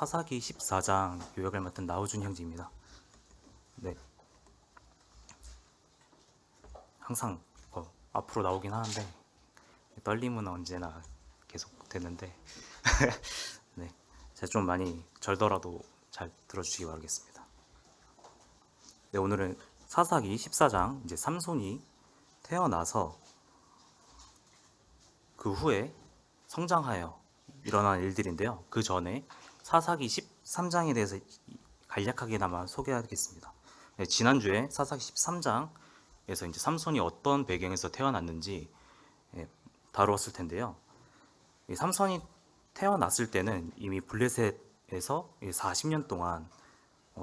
사사기 14장 요약을 맡은 나우준 형제입니다. 네, 항상 앞으로 나오긴 하는데 떨림은 언제나 계속 되는데 네, 제가 좀 많이 절더라도 잘 들어주시기 바라겠습니다. 네, 오늘은 사사기 14장 이제 삼손이 태어나서 그 후에 성장하여 일어난 일들인데요. 그 전에 사사기 13장에 대해서 간략하게나마 소개하겠습니다. 네, 지난주에 사사기 13장에서 이제 삼손이 어떤 배경에서 태어났는지 다루었을 텐데요. 이 삼손이 태어났을 때는 이미 블레셋에서 40년 동안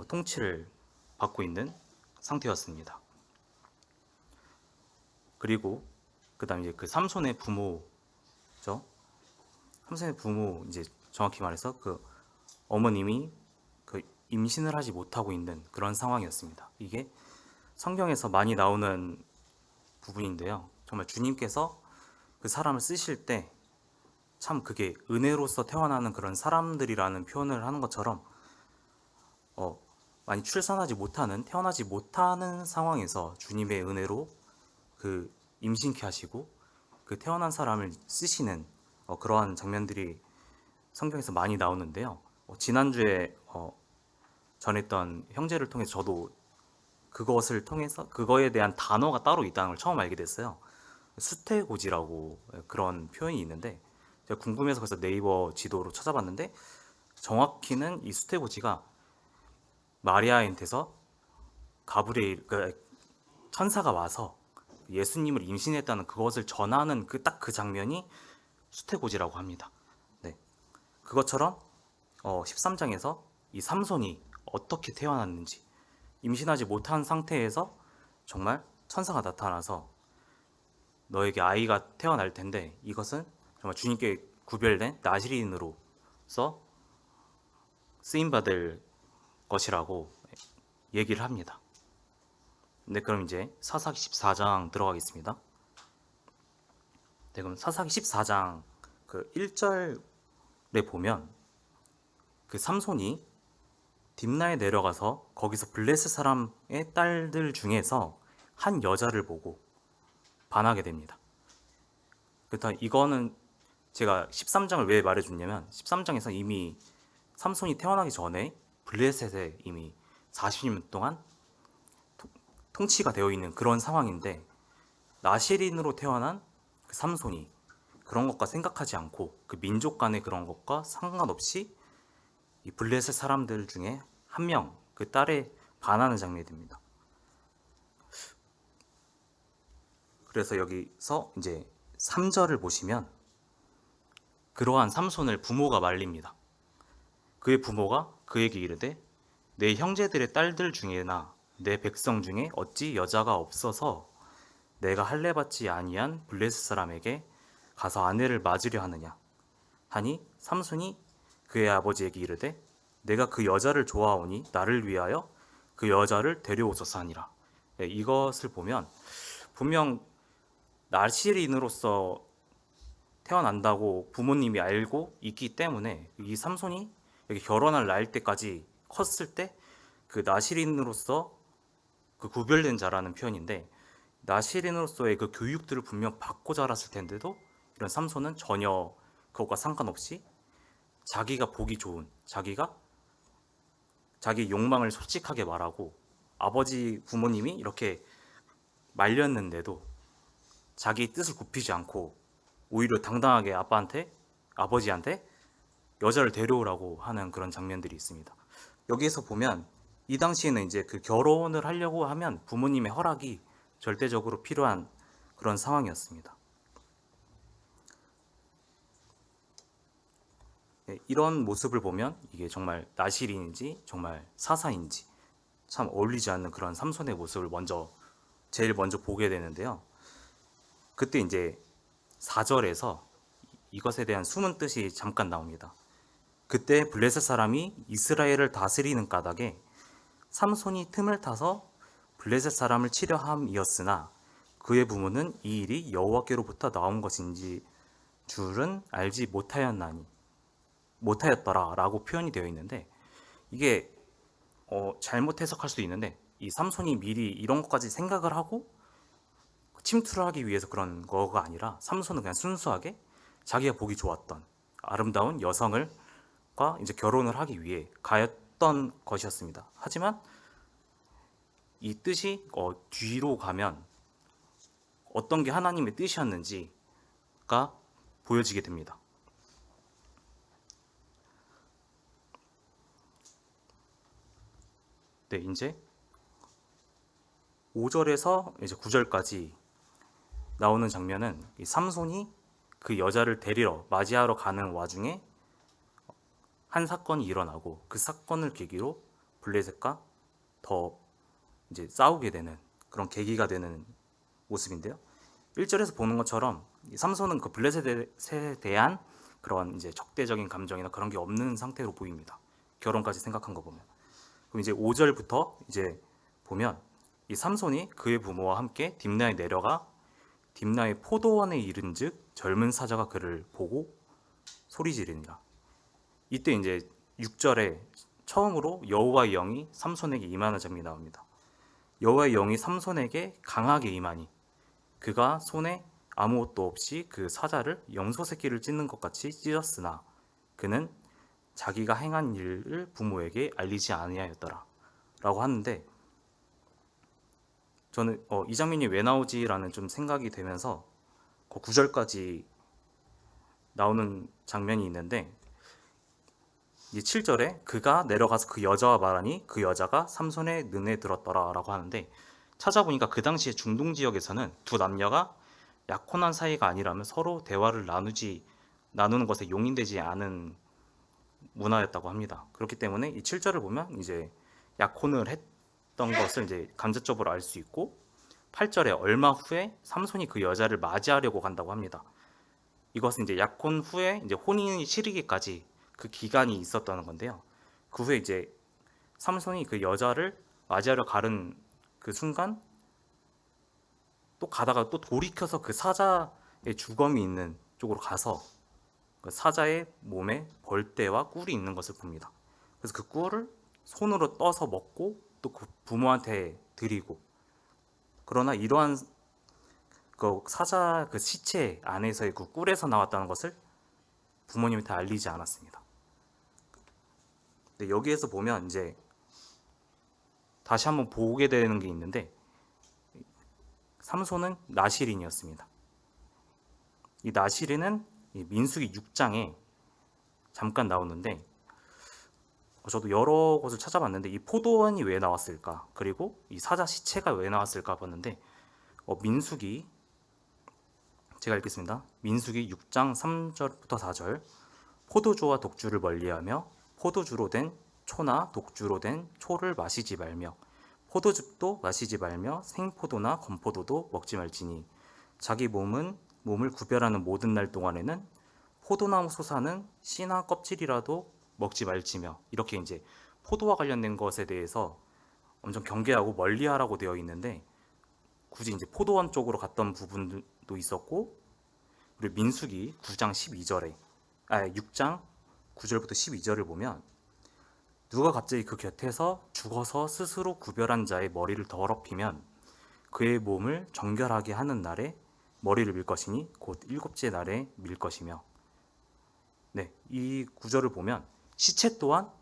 통치를 받고 있는 상태였습니다. 그리고 그다음 이제 그 삼손의 부모죠. 삼손의 부모 이제 정확히 말해서 그 어머님이 그 임신을 하지 못하고 있는 그런 상황이었습니다. 이게 성경에서 많이 나오는 부분인데요. 정말 주님께서 그 사람을 쓰실 때 참 그게 은혜로서 태어나는 그런 사람들이라는 표현을 하는 것처럼 많이 출산하지 못하는 태어나지 못하는 상황에서 주님의 은혜로 그 임신케 하시고 그 태어난 사람을 쓰시는 그러한 장면들이 성경에서 많이 나오는데요. 지난주에 전했던 형제를 통해서 저도 그것을 통해서 그거에 대한 단어가 따로 있다는 걸 처음 알게 됐어요. 수태고지라고 그런 표현이 있는데 제가 궁금해서 그래서 네이버 지도로 찾아봤는데 정확히는 이 수태고지가 마리아한테서 가브리엘 천사가 와서 예수님을 임신했다는 그것을 전하는 딱 그 장면이 수태고지라고 합니다. 네, 그것처럼 13장에서 이 삼손이 어떻게 태어났는지 임신하지 못한 상태에서 정말 천사가 나타나서 너에게 아이가 태어날 텐데 이것은 정말 주님께 구별된 나시린으로서 쓰임받을 것이라고 얘기를 합니다. 네, 그럼 이제 사사기 14장 들어가겠습니다. 네, 그럼 사사기 14장 그 1절에 보면 그 삼손이 딥나에 내려가서 거기서 블레셋 사람의 딸들 중에서 한 여자를 보고 반하게 됩니다. 그렇다 이거는 제가 13장을 왜 말해줬냐면 13장에서 이미 삼손이 태어나기 전에 블레셋에 이미 40년 동안 통치가 되어 있는 그런 상황인데 나시린으로 태어난 그 삼손이 그런 것과 생각하지 않고 그 민족 간의 그런 것과 상관없이 이 블레셋 사람들 중에 한 명 그 딸에 반하는 장면이 됩니다. 그래서 여기서 이제 3절을 보시면 그러한 삼손을 부모가 말립니다. 그의 부모가 그에게 이르되 내 형제들의 딸들 중에나 내 백성 중에 어찌 여자가 없어서 내가 할례받지 아니한 블레셋 사람에게 가서 아내를 맞으려 하느냐 하니 삼손이 그의 아버지에게 이르되 내가 그 여자를 좋아하오니 나를 위하여 그 여자를 데려오소서 하니라. 네, 이것을 보면 분명 나시린으로서 태어난다고 부모님이 알고 있기 때문에 이 삼손이 여기 결혼할 나이 때까지 컸을 때 그 나시린으로서 그 구별된 자라는 표현인데 나시린으로서의 그 교육들을 분명 받고 자랐을 텐데도 이런 삼손은 전혀 그것과 상관없이 자기가 보기 좋은 자기 욕망을 솔직하게 말하고 아버지 부모님이 이렇게 말렸는데도 자기 뜻을 굽히지 않고 오히려 당당하게 아버지한테 여자를 데려오라고 하는 그런 장면들이 있습니다. 여기에서 보면 이 당시에는 이제 그 결혼을 하려고 하면 부모님의 허락이 절대적으로 필요한 그런 상황이었습니다. 이런 모습을 보면 이게 정말 나실인지 정말 사사인지 참 어울리지 않는 그런 삼손의 모습을 제일 먼저 보게 되는데요. 그때 이제 4절에서 이것에 대한 숨은 뜻이 잠깐 나옵니다. 그때 블레셋 사람이 이스라엘을 다스리는 까닭에 삼손이 틈을 타서 블레셋 사람을 치려 함이었으나 그의 부모는 이 일이 여호와께로부터 나온 것인지 줄은 알지 못하였나니. 못하였더라라고 표현이 되어 있는데, 이게 잘못 해석할 수도 있는데, 이 삼손이 미리 이런 것까지 생각을 하고 침투를 하기 위해서 그런 거가 아니라, 삼손은 그냥 순수하게 자기가 보기 좋았던 아름다운 여성을 과 이제 결혼을 하기 위해 가였던 것이었습니다. 하지만 이 뜻이 뒤로 가면 어떤 게 하나님의 뜻이었는지가 보여지게 됩니다. 네, 이제 5절에서 이제 9절까지 나오는 장면은 이 삼손이 그 여자를 데리러 맞이하러 가는 와중에 한 사건이 일어나고, 그 사건을 계기로 블레셋과 더 이제 싸우게 되는 그런 계기가 되는 모습인데요. 1절에서 보는 것처럼 이 삼손은 그 블레셋에 대한 그런 이제 적대적인 감정이나 그런 게 없는 상태로 보입니다. 결혼까지 생각한 거 보면. 그럼 이제 5절부터 이제 보면 이 삼손이 그의 부모와 함께 딥나에 내려가 딥나의 포도원에 이른즉 젊은 사자가 그를 보고 소리 지르니라. 이때 이제 6절에 처음으로 여호와의 영이 삼손에게 임하는 장면이 나옵니다. 여호와의 영이 삼손에게 강하게 임하니 그가 손에 아무것도 없이 그 사자를 염소 새끼를 찢는 것 같이 찢었으나 그는 자기가 행한 일을 부모에게 알리지 아니하였더라 라고 하는데, 저는 이 장면이 왜 나오지라는 좀 생각이 되면서 그 9절까지 나오는 장면이 있는데, 이 7절에 그가 내려가서 그 여자와 말하니 그 여자가 삼손의 눈에 들었더라 라고 하는데, 찾아보니까 그 당시에 중동 지역에서는 두 남녀가 약혼한 사이가 아니라면 서로 대화를 나누는 것에 용인되지 않은 문화였다고 합니다. 그렇기 때문에 이 7절을 보면 이제 약혼을 했던 것을 이제 간접적으로 알 수 있고, 8절에 얼마 후에 삼손이 그 여자를 맞이하려고 간다고 합니다. 이것은 이제 약혼 후에 이제 혼인이 치르기까지 그 기간이 있었다는 건데요. 그 후에 이제 삼손이 그 여자를 맞이하려 가는 그 순간 또 가다가 또 돌이켜서 그 사자의 주검이 있는 쪽으로 가서 그 사자의 몸에 벌떼와 꿀이 있는 것을 봅니다. 그래서 그 꿀을 손으로 떠서 먹고 또 그 부모한테 드리고, 그러나 이러한 그 사자 그 시체 안에서의 그 꿀에서 나왔다는 것을 부모님한테 알리지 않았습니다. 근데 여기에서 보면 이제 다시 한번 보게 되는 게 있는데, 삼손은 나실인이었습니다. 이 나실인은 민수기 6장에 잠깐 나오는데, 저도 여러 곳을 찾아봤는데 이 포도원이 왜 나왔을까, 그리고 이 사자 시체가 왜 나왔을까 봤는데, 민수기, 제가 읽겠습니다. 민수기 6장 3절부터 4절. 포도주와 독주를 멀리하며 포도주로 된 초나 독주로 된 초를 마시지 말며 포도즙도 마시지 말며 생포도나 건포도도 먹지 말지니 자기 몸을 구별하는 모든 날 동안에는 포도나무 솟아는 씨나 껍질이라도 먹지 말지며, 이렇게 이제 포도와 관련된 것에 대해서 엄청 경계하고 멀리하라고 되어 있는데, 굳이 이제 포도원 쪽으로 갔던 부분도 있었고, 그리고 민수기 9장 12절에 6장 9절부터 12절을 보면 누가 갑자기 그 곁에서 죽어서 스스로 구별한 자의 머리를 더럽히면 그의 몸을 정결하게 하는 날에 머리를 밀 것이니 곧 일곱째 날에 밀 것이며. 네, 이 구절을 보면 시체 또한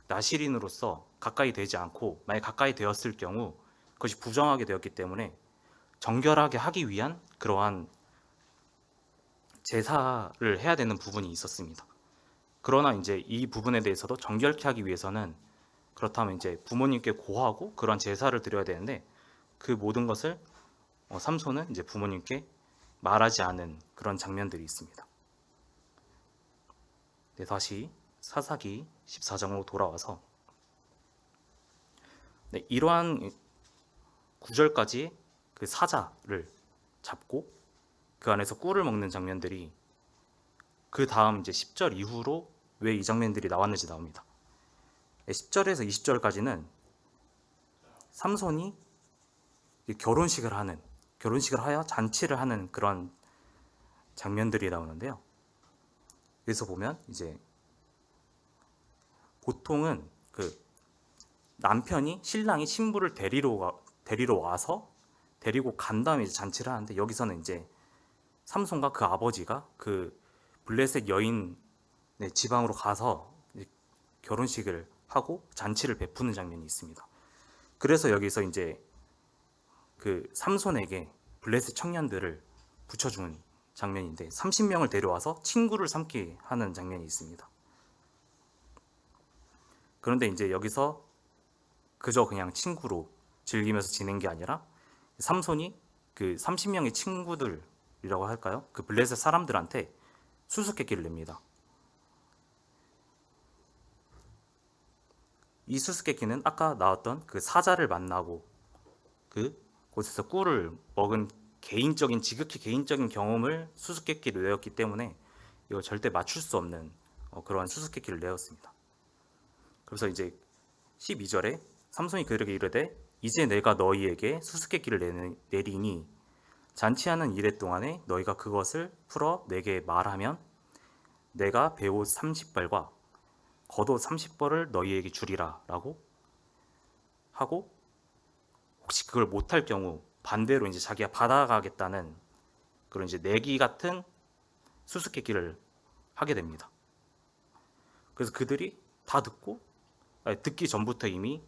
나실인으로서 가까이 되지 않고, 만약 가까이 되었을 경우 그것이 부정하게 되었기 때문에 정결하게 하기 위한 그러한 제사를 해야 되는 부분이 있었습니다. 그러나 이제 이 부분에 대해서도 정결케 하기 위해서는, 그렇다면 이제 부모님께 고하고 그런 제사를 드려야 되는데, 그 모든 것을 삼손은 이제 부모님께 말하지 않은 그런 장면들이 있습니다. 네, 다시 사사기 14장으로 돌아와서, 네, 이러한 9절까지 그 사자를 잡고 그 안에서 꿀을 먹는 장면들이, 그 다음 이제 10절 이후로 왜 이 장면들이 나왔는지 나옵니다. 10절에서 20절까지는 삼손이 결혼식을 하여 잔치를 하는 그런 장면들이 나오는데요. 여기서 보면 이제 보통은 그 남편이 신랑이 신부를 데리러 와서 데리고 간 다음에 이제 잔치를 하는데, 여기서는 이제 삼손과 그 아버지가 그 블레셋 여인의 지방으로 가서 결혼식을 하고 잔치를 베푸는 장면이 있습니다. 그래서 여기서 이제 그 삼손에게 블레셋 청년들을 붙여주는 장면인데, 30명을 데려와서 친구를 삼게 하는 장면이 있습니다. 그런데 이제 여기서 그저 그냥 친구로 즐기면서 지낸 게 아니라, 삼손이 그 30명의 친구들이라고 할까요? 그 블레셋 사람들한테 수수께끼를 냅니다. 이 수수께끼는 아까 나왔던 그 사자를 만나고 그 곳에서 꿀을 먹은 지극히 개인적인 경험을 수수께끼로 내었기 때문에 이거 절대 맞출 수 없는 그러한 수수께끼를 내었습니다. 그래서 이제 12절에 삼손이 그들에게 이르되 이제 내가 너희에게 수수께끼를 내리니 잔치하는 이래 동안에 너희가 그것을 풀어 내게 말하면 내가 베옷 30벌과 겉옷 30벌을 너희에게 주리라 라고 하고, 혹시 그걸 못할 경우 반대로 이제 자기가 받아가겠다는 그런 이제 내기 같은 수수께끼를 하게 됩니다. 그래서 그들이 다 듣기 전부터 이미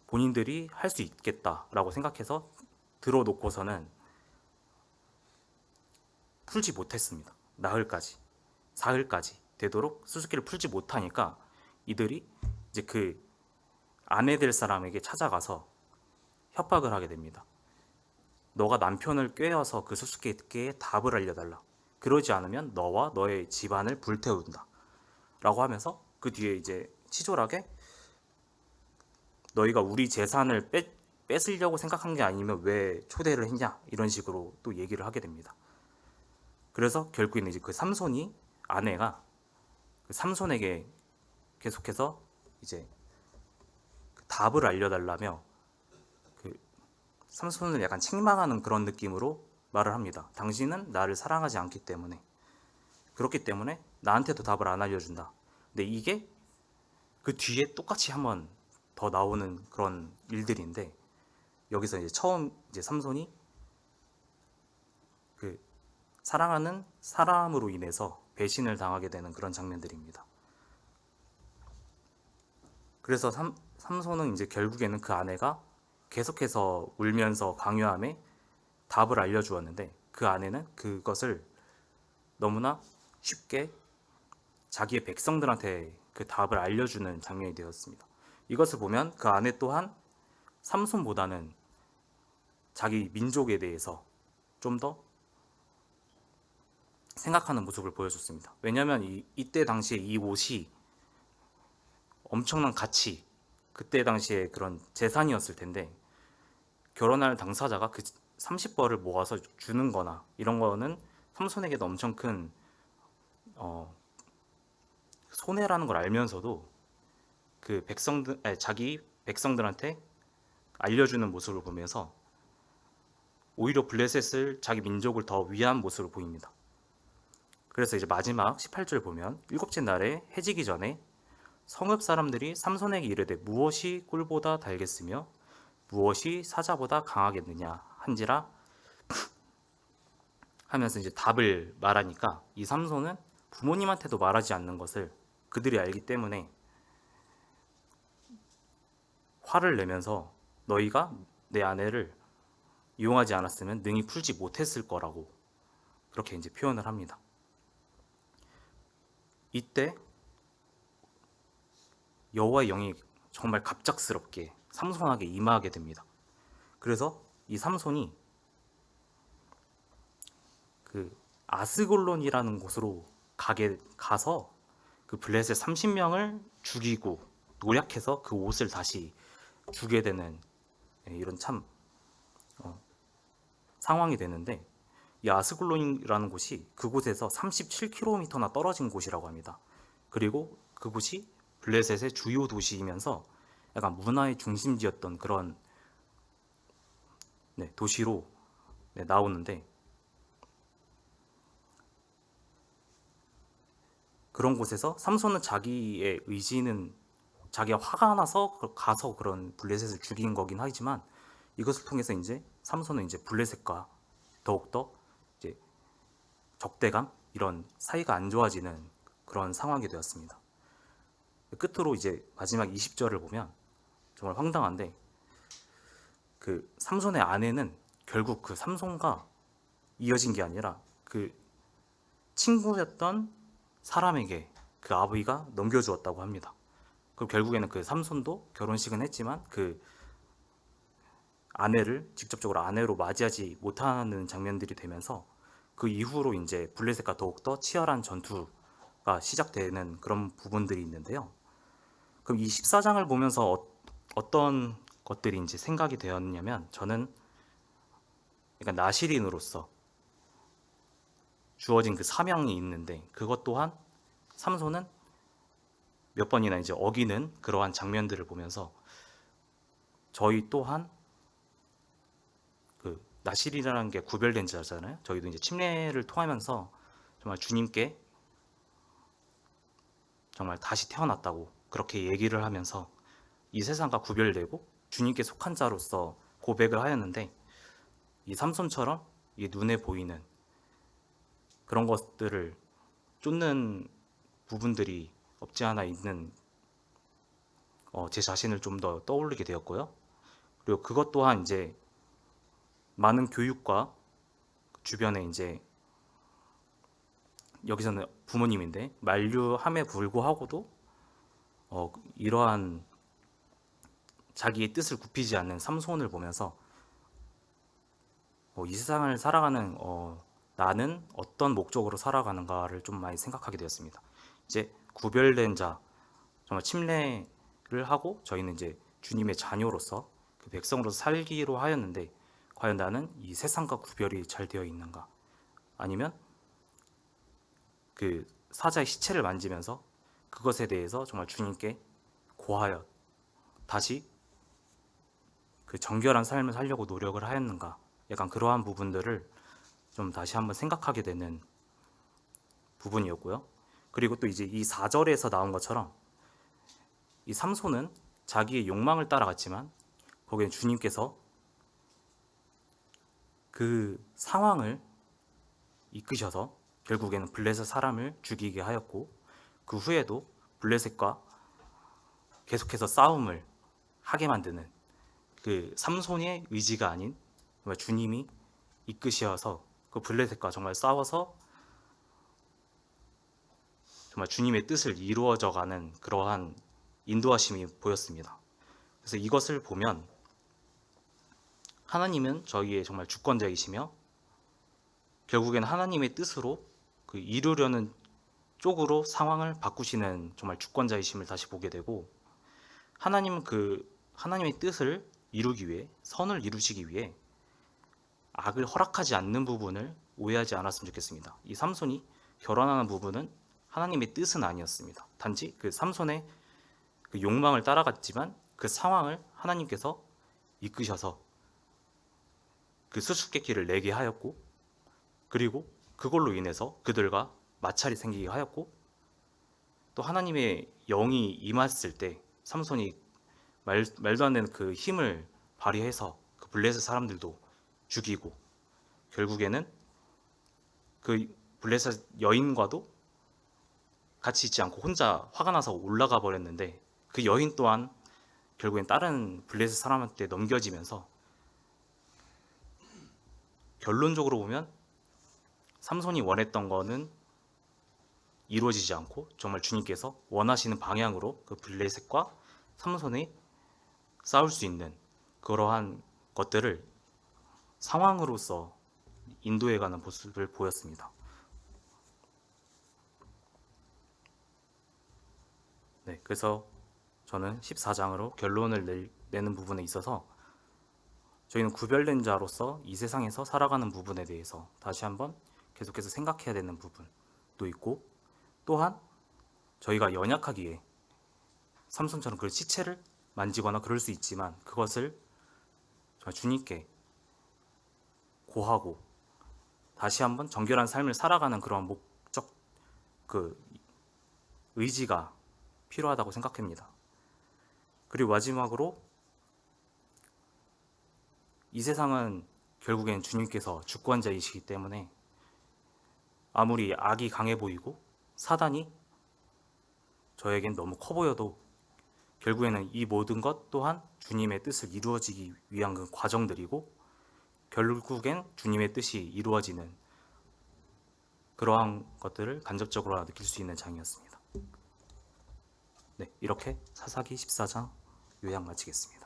본인들이 할 수 있겠다라고 생각해서 들어놓고서는 풀지 못했습니다. 사흘까지 되도록 수수께끼를 풀지 못하니까 이들이 이제 그 아내 될 사람에게 찾아가서 협박을 하게 됩니다. 너가 남편을 꾀어서 그 수수께끼에 답을 알려달라. 그러지 않으면 너와 너의 집안을 불태운다. 라고 하면서 그 뒤에 이제 치졸하게 너희가 우리 재산을 뺏으려고 생각한 게 아니면 왜 초대를 했냐, 이런 식으로 또 얘기를 하게 됩니다. 그래서 결국에는 이제 그 삼손이 아내가 그 삼손에게 계속해서 이제 답을 알려달라며 그 삼손을 약간 책망하는 그런 느낌으로 말을 합니다. 당신은 나를 사랑하지 않기 때문에, 그렇기 때문에 나한테도 답을 안 알려준다. 근데 이게 그 뒤에 똑같이 한번 더 나오는 그런 일들인데, 여기서 이제 처음 이제 삼손이 그 사랑하는 사람으로 인해서 배신을 당하게 되는 그런 장면들입니다. 그래서 삼손은 이제 결국에는 그 아내가 계속해서 울면서 강요함에 답을 알려주었는데, 그 아내는 그것을 너무나 쉽게 자기의 백성들한테 그 답을 알려주는 장면이 되었습니다. 이것을 보면 그 아내 또한 삼손보다는 자기 민족에 대해서 좀 더 생각하는 모습을 보여줬습니다. 왜냐하면 이때 당시에 이 옷이 엄청난 가치, 그때 당시에 그런 재산이었을 텐데, 결혼할 당사자가 그 30벌을 모아서 주는 거나 이런 거는 삼손에게도 엄청 큰 손해라는 걸 알면서도 그 자기 백성들한테 알려주는 모습을 보면서 오히려 블레셋을, 자기 민족을 더 위한 모습을 보입니다. 그래서 이제 마지막 18절 보면 일곱째 날에 해지기 전에 성읍 사람들이 삼손에게 이르되 무엇이 꿀보다 달겠으며 무엇이 사자보다 강하겠느냐 한지라 하면서 이제 답을 말하니까, 이 삼손은 부모님한테도 말하지 않는 것을 그들이 알기 때문에 화를 내면서 너희가 내 아내를 이용하지 않았으면 능히 풀지 못했을 거라고 그렇게 이제 표현을 합니다. 이때 여호와의 영이 정말 갑작스럽게 삼손에게 임하게 됩니다. 그래서 이 삼손이 그 아스골론이라는 곳으로 가서 그 블레셋 30명을 죽이고 노력해서 그 옷을 다시 주게 되는 이런 참 상황이 되는데, 이 아스골론이라는 곳이 그곳에서 37km나 떨어진 곳이라고 합니다. 그리고 그곳이 블레셋의 주요 도시이면서 약간 문화의 중심지였던 그런 도시로 나오는데, 그런 곳에서 삼손은 자기의 의지는 자기가 화가 나서 가서 그런 블레셋을 죽인 거긴 하지만 이것을 통해서 이제 삼손은 이제 블레셋과 더욱더 이제 적대감 이런 사이가 안 좋아지는 그런 상황이 되었습니다. 끝으로 이제 마지막 20절을 보면 정말 황당한데 그 삼손의 아내는 결국 그 삼손과 이어진 게 아니라 그 친구였던 사람에게 그 아버지가 넘겨주었다고 합니다. 그리고 결국에는 그 삼손도 결혼식은 했지만 그 아내를 직접적으로 아내로 맞이하지 못하는 장면들이 되면서 그 이후로 이제 블레셋과 더욱더 치열한 전투가 시작되는 그런 부분들이 있는데요. 그럼 이 14장을 보면서 어떤 것들이 이제 생각이 되었냐면 저는 그러니까 나실인으로서 주어진 그 사명이 있는데 그것 또한 삼손은 몇 번이나 이제 어기는 그러한 장면들을 보면서 저희 또한 그 나실이라는 게 구별된 자잖아요. 저희도 이제 침례를 통하면서 정말 주님께 정말 다시 태어났다고 그렇게 얘기를 하면서 이 세상과 구별되고 주님께 속한 자로서 고백을 하였는데 이 삼손처럼 이 눈에 보이는 그런 것들을 쫓는 부분들이 없지 않아 있는 제 자신을 좀 더 떠올리게 되었고요. 그리고 그것 또한 이제 많은 교육과 주변에 이제 여기서는 부모님인데 만류함에 불구하고도 이러한 자기의 뜻을 굽히지 않는 삼손을 보면서 이 세상을 살아가는 나는 어떤 목적으로 살아가는가를 좀 많이 생각하게 되었습니다. 이제 구별된 자, 정말 침례를 하고 저희는 이제 주님의 자녀로서 그 백성으로서 살기로 하였는데 과연 나는 이 세상과 구별이 잘 되어 있는가? 아니면 그 사자의 시체를 만지면서 그것에 대해서 정말 주님께 고하여 다시 그 정결한 삶을 살려고 노력을 하였는가? 약간 그러한 부분들을 좀 다시 한번 생각하게 되는 부분이었고요. 그리고 또 이제 이 4절에서 나온 것처럼 이 삼손은 자기의 욕망을 따라갔지만 거기에 주님께서 그 상황을 이끄셔서 결국에는 블레셋 사람을 죽이게 하였고 그 후에도 블레셋과 계속해서 싸움을 하게 만드는 그 삼손의 의지가 아닌 정말 주님이 이끄셔서 그 블레셋과 정말 싸워서 정말 주님의 뜻을 이루어져가는 그러한 인도하심이 보였습니다. 그래서 이것을 보면 하나님은 저희의 정말 주권자이시며 결국엔 하나님의 뜻으로 그 이루려는 쪽으로 상황을 바꾸시는 정말 주권자이심을 다시 보게 되고 하나님은 그 하나님의 뜻을 이루기 위해 선을 이루시기 위해 악을 허락하지 않는 부분을 오해하지 않았으면 좋겠습니다. 이 삼손이 결혼하는 부분은 하나님의 뜻은 아니었습니다. 단지 그 삼손의 그 욕망을 따라갔지만 그 상황을 하나님께서 이끄셔서 그 수수께끼를 내게 하였고 그리고 그걸로 인해서 그들과 마찰이 생기게 하였고 또 하나님의 영이 임했을 때 삼손이 말도 안 되는 그 힘을 발휘해서 그 블레셋 사람들도 죽이고 결국에는 그 블레셋 여인과도 같이 있지 않고 혼자 화가 나서 올라가 버렸는데 그 여인 또한 결국엔 다른 블레셋 사람한테 넘겨지면서 결론적으로 보면 삼손이 원했던 거는 이루어지지 않고 정말 주님께서 원하시는 방향으로 그 블레셋과 삼손이 싸울 수 있는 그러한 것들을 상황으로서 인도해가는 모습을 보였습니다. 네, 그래서 저는 14장으로 결론을 내는 부분에 있어서 저희는 구별된 자로서 이 세상에서 살아가는 부분에 대해서 다시 한번 계속해서 생각해야 되는 부분도 있고 또한 저희가 연약하기에 삼손처럼 그 시체를 만지거나 그럴 수 있지만 그것을 정말 주님께 고하고 다시 한번 정결한 삶을 살아가는 그런 목적 그 의지가 필요하다고 생각합니다. 그리고 마지막으로 이 세상은 결국엔 주님께서 주권자이시기 때문에 아무리 악이 강해 보이고 사단이 저에겐 너무 커 보여도 결국에는 이 모든 것 또한 주님의 뜻을 이루어지기 위한 그 과정들이고 결국엔 주님의 뜻이 이루어지는 그러한 것들을 간접적으로 느낄 수 있는 장이었습니다. 네, 이렇게 사사기 14장 요약 마치겠습니다.